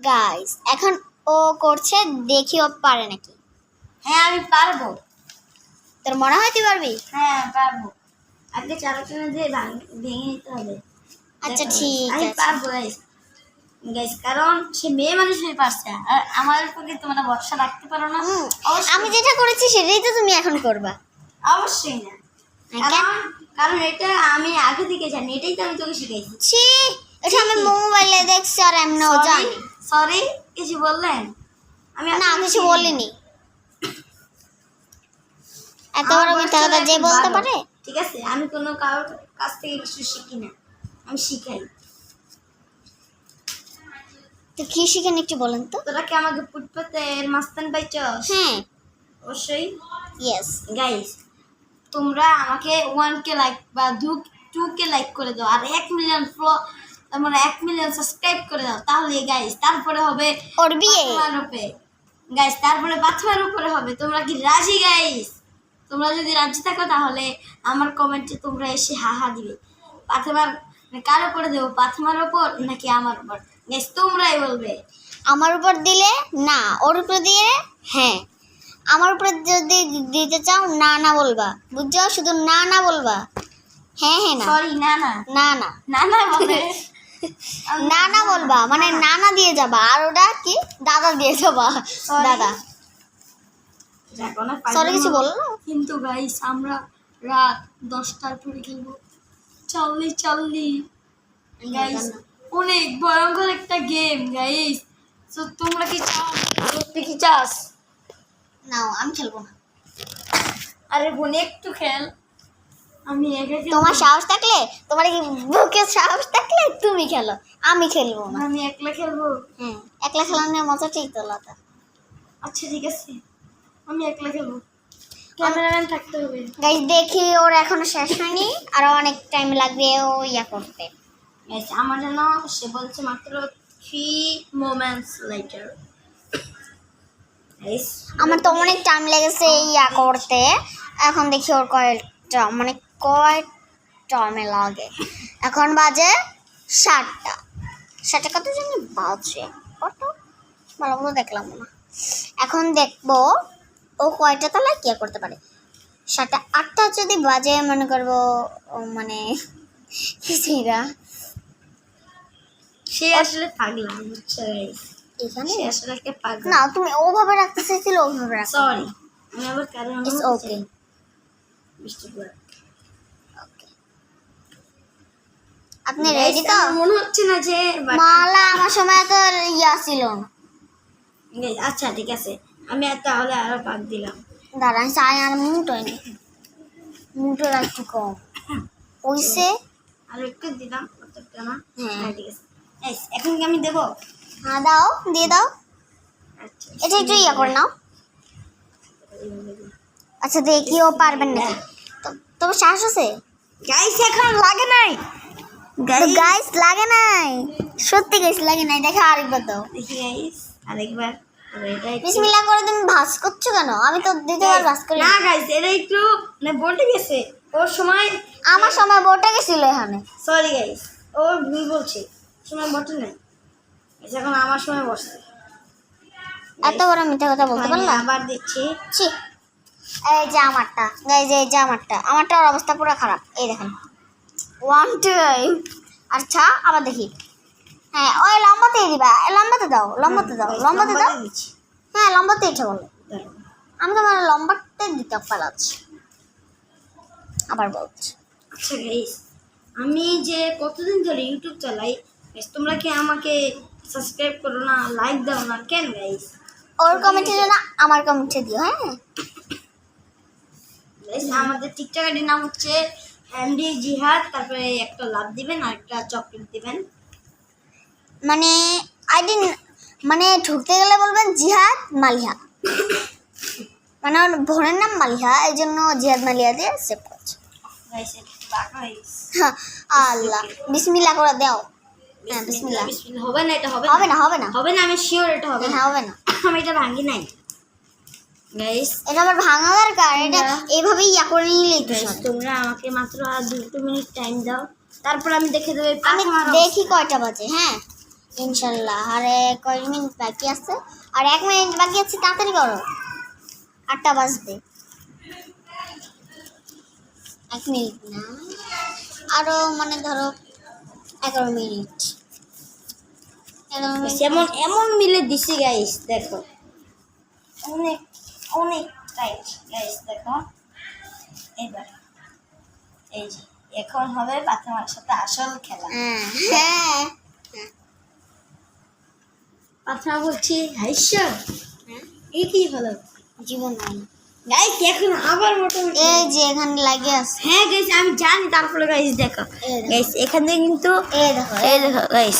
Guys এখন ও করছে, দেখি ও পারে নাকি। হ্যাঁ আমি পারবো। তোর মনে হয় তুই পারবি? হ্যাঁ পারবো। আগে চারটে দিয়ে ভেঙে নিতে হবে। আচ্ছা দেখো, ঠিক আমি আছে। পারবো গাইস। গাইস কারণ সে মেয়ে মানুষ হয়ে পারছে, আর আমার প্রতি তোমরা ভরসা রাখতে পারো না। অবশ্যই- আমি যেটা করেছি সেটাই তো তুমি এখন করবা। অবশ্যই না, কেন? কারণ এটা আমি আগে থেকে জানি, এটাই তো আমি তোকে শিখাইছি। ছি, এটা আমি মোবাইলে দেখছি আর এমনিও জানি। সরি, কিছু বললেন? আমি না কিছু বলিনি। এত বড় মিথ্যা কথা যে বলতে পারে? ঠিক আছে, আমি কোনো কারোর কাছ থেকে কিছু শিখি না, আমি শিখাই। তো কি শিখেন একটু বলেন তো। তোরা কি আমাকে ফুটপাতের মাস্তান পাইছস? হ্যাঁ অবশ্যই। ইয়েস। গাইস তোমরা আমাকে 1K লাইক বা 2K লাইক করে দাও, আর 1 মিলিয়ন তোমরা 1 মিলিয়ন সাবস্ক্রাইব করে দাও, তাহলে গাইস তারপরে হবে ওর বিয়ে। গাইস তারপরে বাথরুমের উপরে হবে। তোমরা কি রাজি গাইস? তোমরা যদি রাজি থাকো তাহলে আমার কমেন্টে তোমরা এসে হাহা দিবে। পাথমার কার উপরে দেবো, পাথমার উপর নাকি আমার উপর? গাইস তোমরাই বলবে। আমার উপর দিলে না, ওর উপর দিয়ে হ্যাঁ। আমার উপর যদি দিতে চাও না না বলবা, বুঝছো? শুধু না না বলবা, হ্যাঁ হ্যাঁ না। সরি না না না না না না বলে না না বলবা, মানে না না দিয়ে যাবা, আর ওটা কি দাদা দিয়ে যাবা। দাদা সরি কিছু বলো না। কিন্তু গাইস আমরা রাত 10টার পরে খেলবো চাল্লি চাল্লি। গাইস অনেক ভয়ঙ্কর একটা গেম গাইস। তো তোমরা কি চাও? তুই কি চাস? নাও আমি খেলবো না। আরে বোন একটু খেল, আমি একা খেলবো। তোমার সাহস থাকলে, তোমার কি বুকে সাহস থাকলে তুমি খেলো, আমি খেলবো না। আমি একলা খেলবো। হ্যাঁ, একলা খেলানোর মজা ঠিক তো আলাদা। আচ্ছা ঠিক আছে, আমি একলা খেলবো। ক্যামেরাম্যান থাকতে হবে। গাইস দেখি ওর এখনো শেষ হয়নি, আরো অনেক টাইম লাগবে ও ইয়া করতে। গাইস আমার জন্য সে বলছে মাত্র 3 moments later। গাইস আমার তো অনেক টাইম লেগেছে ইয়া করতে, এখন দেখি ওর কয়েকটা মানে কয় টাইমে লাগে। এখন বাজে 7টা। 7টা কত জানি বাজে, কত ভালো মতো দেখলাম না। এখন দেখবো ও কয়টা তলায় কি করতে পারে। 7টা 8টা যদি বাজে মনে করবো, মানে কিছুই না। সে আসলে পাগলা, বুঝছো গাইস? এখানে সে আসলে একটা পাগলা। না, তুমি ওভাবে রাখতে চাইছিলে ওভাবে রাখো। সরি, আমি আবার কারণ ইটস ওকে। মিস্টেক করে। আপনি রেডি তো? মনে হচ্ছে না যে মালা আমার সময় তো ইয়া ছিল না। আচ্ছা ঠিক আছে, আমি তাহলে আরো পাক দিলাম। দাঁড়ান চাই আর মুটোই নি, মুটোর একটু কম ওইসে। আর একটু দিলাম, কতটা না। হ্যাঁ। হ্যাঁ ঠিক আছে। এখন কি আমি দেবো? হ্যাঁ দাও, দিয়ে দাও। আচ্ছা এটা একটু ইয়া করে নাও। আচ্ছা দেখি ও পারবেন না। তোমার শ্বাস আছে? গাইস এখন লাগে নাই। গাইস লাগে নাই, সত্যি গাইস লাগে নাই। দেখে আরেকবার দাও। দেখি গাইস আরেকবার। বিসমিল্লাহ করে তুমি ভাস করছো কেন? আমি তো দ্বিতীয়বার ভাস করি না গাইস, এটা একটু মানে বলতে গেছে ওর সময়। আমার সময় বোটে গেছিল এখানে। সরি গাইস, ও ভুল বলছে, সময় বটে নাই। এখন আমার সময় বসছে। এত বড় মিথ্যা কথা বলতে পারলা? আবার দিচ্ছি। ছি, এই যে আমারটা গাইস, এই যে আমারটার অবস্থা পুরো খারাপ। এই দেখেন 1 টাইম। আচ্ছা আবার দেখি। হ্যাঁ ওই লম্বাতেই দিবা, লম্বাতে দাও, লম্বাতে দাও, লম্বাতে দাও। দিচ্ছি। হ্যাঁ লম্বাতে এটা বলো। আমি তো মানে লম্বাতে দিতে পারছি। আবার বলছি। আচ্ছা গাইস, আমি যে কতদিন ধরে ইউটিউব চালাই, guys, তোমরা কি আমাকে সাবস্ক্রাইব করো না, লাইক দাও না কেন গাইস? ওর কমেন্টের জন্য আমার কমেন্টে দিও। হ্যাঁ গাইস আমাদের টিকটক আইডির নাম হচ্ছে এমডি জিহাদ, তারপরে একটা লাভ দিবেন আর একটা চকলেট দিবেন। মানে আইডি মানে ঢুকতে গেলে বলবেন জিহাদ মালিহা, মানে ওর বোনের নাম মালিহা, এই জন্য জিহাদ মালিহা দিয়ে সেভ করছে। গাইস এটা বাঁকা গাইস। হ্যাঁ, আল্লাহ বিসমিল্লাহ করে দাও। হ্যাঁ বিসমিল্লাহ। বিসমিল্লাহ। হবে না, এটা হবে হবে না, হবে না, হবে না, আমি শিওর এটা হবে না। হ্যাঁ হবে না। আমি এটা ভাঙি নাই গাইস। এটা আবার ভাঙা দরকার, এটা এইভাবেই ইয়া করে নিলেই তো সব। তোমরা আমাকে মাত্র আর 2 মিনিট টাইম দাও, তারপর আমি দেখে দেবো। আমি দেখি কয়টা বাজে। হ্যাঁ ইনশাল্লাহ। আরে কয় মিনিট বাকি আছে? আর 1 মিনিট বাকি আছে, তাড়াতাড়ি করো। 8টা বাজবে। 1 মিনিট না, আরো মানে ধরো 11 মিনিট। 11 মিনিট। এমন এমন মিলে দিছি গাইস, দেখো অনেক অনেক টাইট গাইস, দেখো এইবার এই যে এখন হবে পাথমার সাথে আসল খেলা। হ্যাঁ পাথমা বলছি হাইশা এই কি হলো জীবন নাই। গাইস এখন আবার মোটামুটি এই যে এখানে লাগে আছে। হ্যাঁ গাইস আমি জানি, তারপরে গাইস দেখো গাইস এখানে কিন্তু এই দেখো গাইস।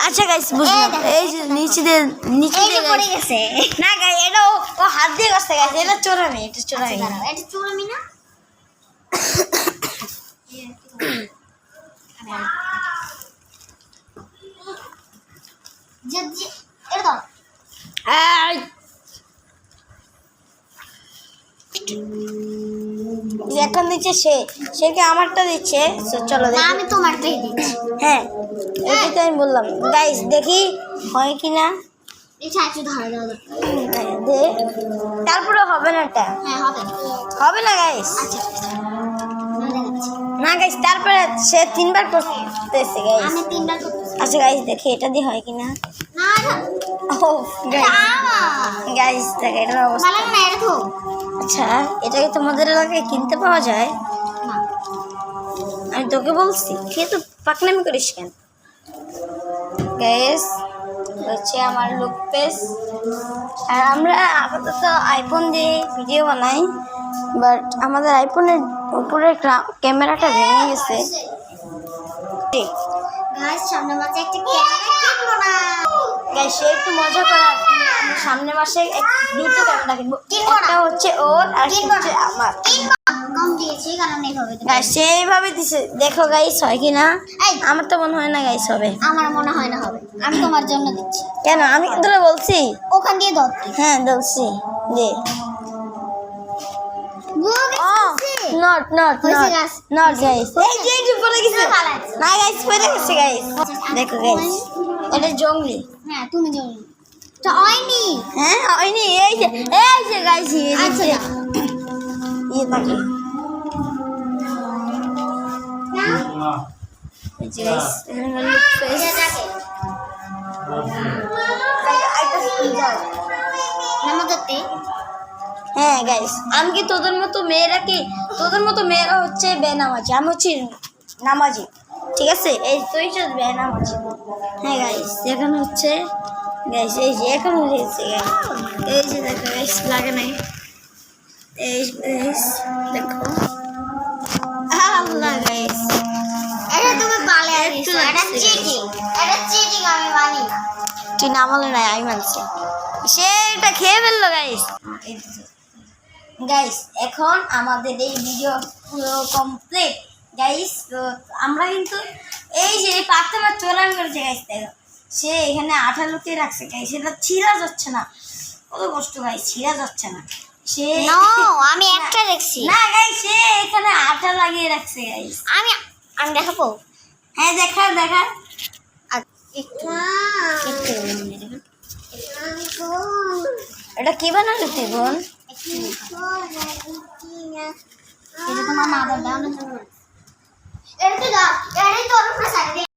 আচ্ছা গাইস বুঝলাম, এই যে নিচে দিয়ে এই যে পড়ে গেছে। না গাইস এটা ও হাত দিয়ে গেছে গাইস, এটা চোরামি, এটা চোরামি। দাঁড়াও, এটা চুরামি না? যে যে এটা দাও। এই এখন দিচ্ছে সে কি আমারটা দিচ্ছে? So, চলো না, দেখি। আমি তোমারটাই দিচ্ছি। হ্যাঁ এটাই তো আমি বললাম গাইস, দেখি হয় কিনা। এটা একটু ধরে দাও। দে তারপরে হবে না, এটা হ্যাঁ হবে। হবে না গাইস। আচ্ছা আমি দেখাচ্ছি। না গাইস তারপরে সে 3বার করতেছে গাইস। আমি 3বার করতেছি। আচ্ছা গাইস দেখি এটা দিয়ে হয় কিনা। না ও গাইস দেখো এটার অবস্থা। মালাম না, এটা তো আচ্ছা এটা কি তোমাদের এলাকায় কিনতে পাওয়া যায়? না। আমি তোকে বলছি খেয়ে তো পাকনামি করিস কেন? গাইস হচ্ছে আমার লুক পেস, আর আমরা আপাতত আইফোন দিয়ে ভিডিও বানাই, বাট আমাদের আইফোনের উপরের ক্যামেরাটা ভেঙে গেছে। ঠিক গাইস সামনে মাঝে একটা ক্যামেরা কিনবো না। গাইস সে একটু মজা করার আমরা সামনে মাসে দুটো ক্যামেরা কিনবো, কিনবো না। একটা হচ্ছে ওর আর কিনবো হচ্ছে না। আমার। কম দিয়েছি কারণ এইভাবে তো। গাইস সেইভাবে দিছে, দেখো গাইস হয় কিনা। এই আমার তো মনে হয় না গাইস হবে। আমার মনে হয় না হবে। আমি তোমার জন্য দিচ্ছি। কেন? আমি কিন্তু বলছি। ওখান দিয়ে দাও তুই। হ্যাঁ বলছি দে। নট হয়েছে গাছ। গাইস, এই যে পড়ে গেছে। না গাইস পড়ে গেছে গাইস, দেখো গাইস এটা জঙ্গলি। হ্যাঁ তুমি যাও। তো হয়নি। হ্যাঁ হয়নি, এই যে গাইস আচ্ছা ইয়ে থাকে না এই যে গাইস এখানে লুক ফেস। এটা দেখে নামাতে। হ্যাঁ গাইস আমি কি তোদের মতো মেয়েরা হচ্ছে বেনামাজি, আমি হচ্ছি নামাজি, ঠিক আছে? এই তুই হচ্ছে বেনামাজি। হ্যাঁ গাইস এখন হচ্ছে গাইস এই যে এখন হয়েছে গাইস, এই যে দেখো গাইস লাগে নাই, এই গাইস দেখো আল্লাহ গাইস এটা তুমি পালে একটু আনিছো। এটা লাগছে চিটিং। এটা চিটিং, আমি মানি না। তুই নামালে নাই, আমি মানছি। সে এটা খেয়ে ফেললো গাইস। গাইস এখন আমাদের এই ভিডিও পুরো কমপ্লিট গাইস। তো আমরা কিন্তু এই যে পাথরটা চোরামি করেছে গাইস, দেখো সে এখানে আঠা লুকিয়ে রাখছে গাইস, সেটা ছিঁড়া যাচ্ছে না, কত কষ্ট গাইস, ছিঁড়া যাচ্ছে না। সে নো, আমি একটা দেখছি। না গাইস সে এখানে আঠা লাগিয়ে রাখছে গাইস। আমি আমি দেখাবো। হ্যাঁ দেখা এটা কি বানালি তুই বোন? এটা তোমার মাদার দাও না। এটা তো দাও। এটাই তো